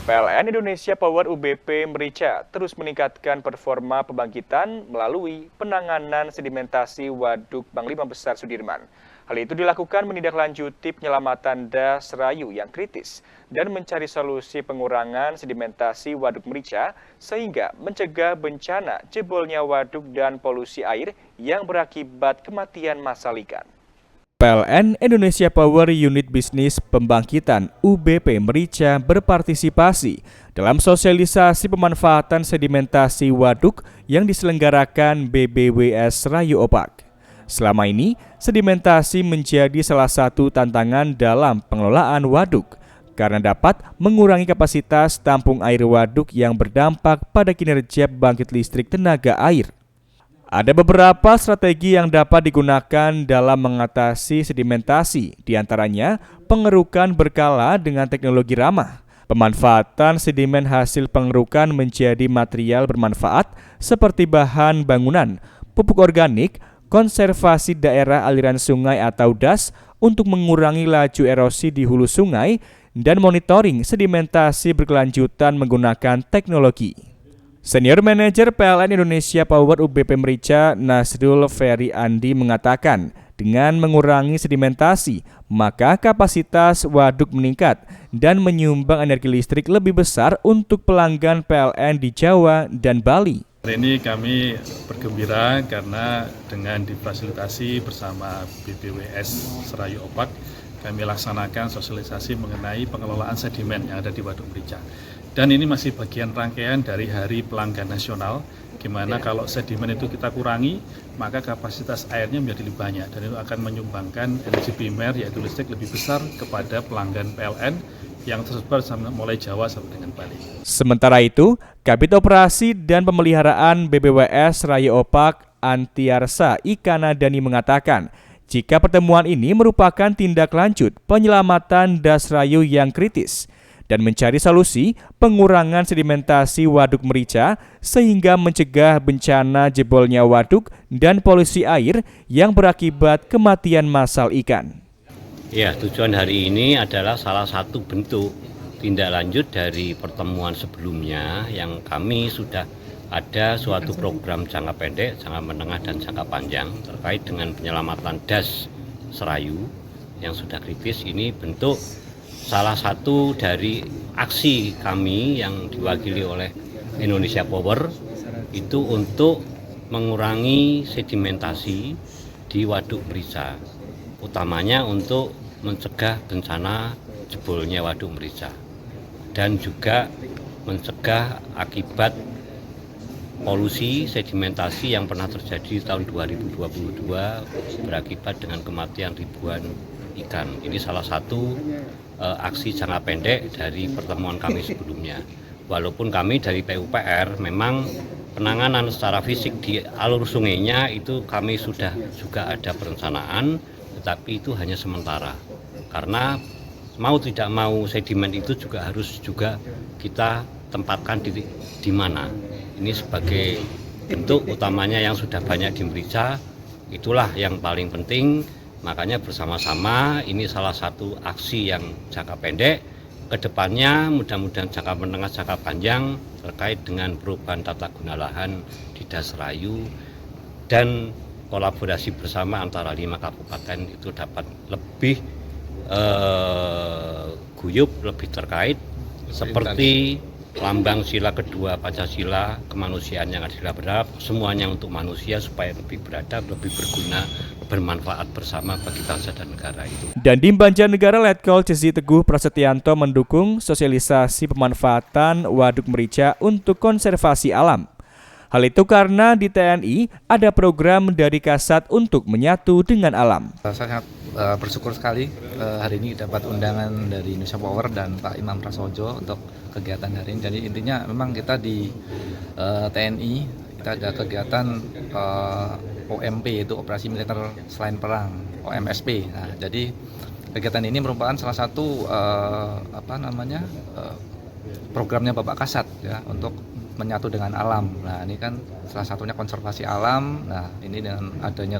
PLN Indonesia Power UBP Merica terus meningkatkan performa pembangkitan melalui penanganan sedimentasi Waduk Panglima Besar Sudirman. Hal itu dilakukan menindaklanjuti penyelamatan das Rayu yang kritis dan mencari solusi pengurangan sedimentasi Waduk Merica sehingga mencegah bencana jebolnya waduk dan polusi air yang berakibat kematian massal ikan. PLN Indonesia Power Unit Bisnis Pembangkitan UBP Merica berpartisipasi dalam sosialisasi pemanfaatan sedimentasi waduk yang diselenggarakan BBWS Rayu Opak. Selama ini, sedimentasi menjadi salah satu tantangan dalam pengelolaan waduk karena dapat mengurangi kapasitas tampung air waduk yang berdampak pada kinerja pembangkit listrik tenaga air. Ada beberapa strategi yang dapat digunakan dalam mengatasi sedimentasi, diantaranya pengerukan berkala dengan teknologi ramah, pemanfaatan sedimen hasil pengerukan menjadi material bermanfaat seperti bahan bangunan, pupuk organik, konservasi daerah aliran sungai atau DAS untuk mengurangi laju erosi di hulu sungai, dan monitoring sedimentasi berkelanjutan menggunakan teknologi. Senior Manager PLN Indonesia Power UBP Merica Nasrul Ferry Andi mengatakan, dengan mengurangi sedimentasi, maka kapasitas waduk meningkat dan menyumbang energi listrik lebih besar untuk pelanggan PLN di Jawa dan Bali. Hari ini kami bergembira karena dengan difasilitasi bersama BBWS Serayu Opak, kami laksanakan sosialisasi mengenai pengelolaan sedimen yang ada di Waduk Merica. Dan ini masih bagian rangkaian dari Hari Pelanggan Nasional, gimana kalau sedimen itu kita kurangi, maka kapasitas airnya menjadi lebih banyak dan itu akan menyumbangkan energi primer yaitu listrik lebih besar kepada pelanggan PLN yang tersebar mulai Jawa sampai dengan Bali. Sementara itu, Kabid Operasi dan Pemeliharaan BBWS Rayu Opak Antiarsa Ikana Dani mengatakan, jika pertemuan ini merupakan tindak lanjut penyelamatan das Rayu yang kritis dan mencari solusi pengurangan sedimentasi Waduk Merica sehingga mencegah bencana jebolnya waduk dan polusi air yang berakibat kematian massal ikan. Ya, tujuan hari ini adalah salah satu bentuk tindak lanjut dari pertemuan sebelumnya yang kami sudah ada suatu program jangka pendek, jangka menengah, dan jangka panjang terkait dengan penyelamatan das Serayu yang sudah kritis. Ini bentuk salah satu dari aksi kami yang diwakili oleh Indonesia Power itu untuk mengurangi sedimentasi di Waduk Merica, utamanya untuk mencegah bencana jebolnya Waduk Merica dan juga mencegah akibat polusi sedimentasi yang pernah terjadi tahun 2022 berakibat dengan kematian ribuan ikan. Ini salah satu aksi jangka pendek dari pertemuan kami sebelumnya. Walaupun kami dari PUPR memang penanganan secara fisik di alur sungainya itu kami sudah juga ada perencanaan, tetapi itu hanya sementara. Karena mau tidak mau sedimen itu juga harus kita tempatkan di mana. Ini sebagai bentuk utamanya yang sudah banyak di Merica, itulah yang paling penting. Makanya bersama-sama ini salah satu aksi yang jangka pendek. Kedepannya mudah-mudahan jangka menengah, jangka panjang terkait dengan perubahan tata guna lahan di das Rayu dan kolaborasi bersama antara 5 kabupaten itu dapat lebih guyup, lebih terkait seperti lambang sila kedua Pancasila, kemanusiaan yang adil beradab, semuanya untuk manusia supaya lebih beradab, lebih berguna, bermanfaat bersama bagi bangsa dan negara itu. Dandim Banjarnegara Letkol Cezi Teguh Prasetyanto mendukung sosialisasi pemanfaatan Waduk Merica untuk konservasi alam. Hal itu karena di TNI ada program dari Kasat untuk menyatu dengan alam. Saya sangat bersyukur sekali hari ini dapat undangan dari Indonesia Power dan Pak Imam Prasojo untuk kegiatan hari ini. Jadi intinya memang kita di TNI kita ada kegiatan OMP, yaitu Operasi Militer Selain Perang, OMSP. Nah, jadi kegiatan ini merupakan salah satu programnya Bapak Kasat ya untuk menyatu dengan alam. Nah, ini kan salah satunya konservasi alam. Nah, ini dengan adanya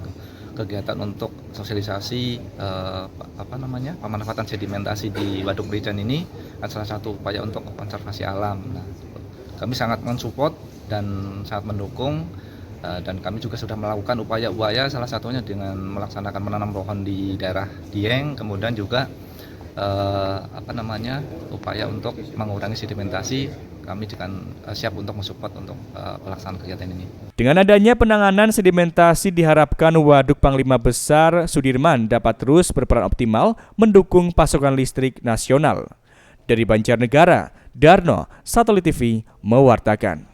kegiatan untuk sosialisasi pemanfaatan sedimentasi di Waduk Merican ini kan salah satu upaya untuk konservasi alam. Nah, kami sangat mensupport dan sangat mendukung, dan kami juga sudah melakukan upaya-upaya, salah satunya dengan melaksanakan menanam pohon di daerah Dieng, kemudian juga upaya untuk mengurangi sedimentasi. Kami siap untuk mensupport untuk pelaksanaan kegiatan ini. Dengan adanya penanganan sedimentasi diharapkan Waduk Panglima Besar Sudirman dapat terus berperan optimal mendukung pasokan listrik nasional. Dari Banjarnegara, Darno, Satelit TV mewartakan.